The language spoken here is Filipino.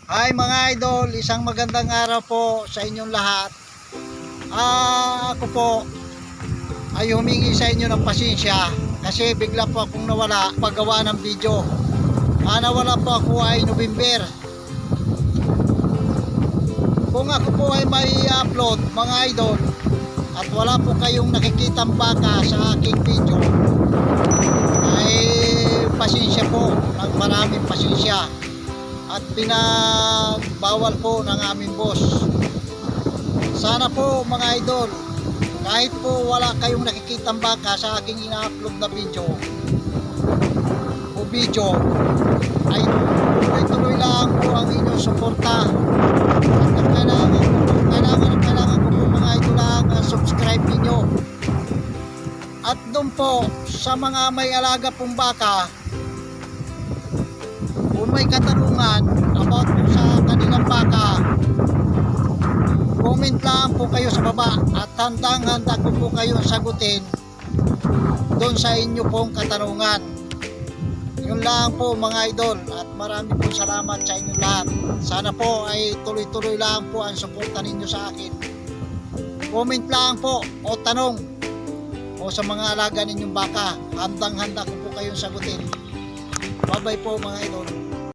Hi mga idol, isang magandang araw po sa inyong lahat. Ako po ay humingi sa inyo ng pasensya kasi bigla po akong nawala paggawa ng video. Nawala po ako ay November. Kung ako po ay may upload mga idol at wala po kayong nakikitang baka sa aking video, ay pasensya po, ng maraming pasensya. At pinagbawal po ng aming boss. Sana po mga idol, kahit po wala kayong nakikitang baka sa aking ina-upload na video ay tuloy lang po ang inyong suporta. At ang kailangan ko po mga idol lang ang subscribe ninyo. At doon po sa mga may alaga pong baka, kung may katanungan about po sa kanilang baka, comment lang po kayo sa baba at handang-handa ko po kayo sagutin doon sa inyo pong katanungan. Yun lang po mga idol, at marami po salamat sa inyo lahat. Sana po ay tuloy-tuloy lang po ang suporta ninyo sa akin. Comment lang po o tanong o sa mga alaga ninyong baka, handang-handa ko po kayong sagutin. Bye bye po mga idol.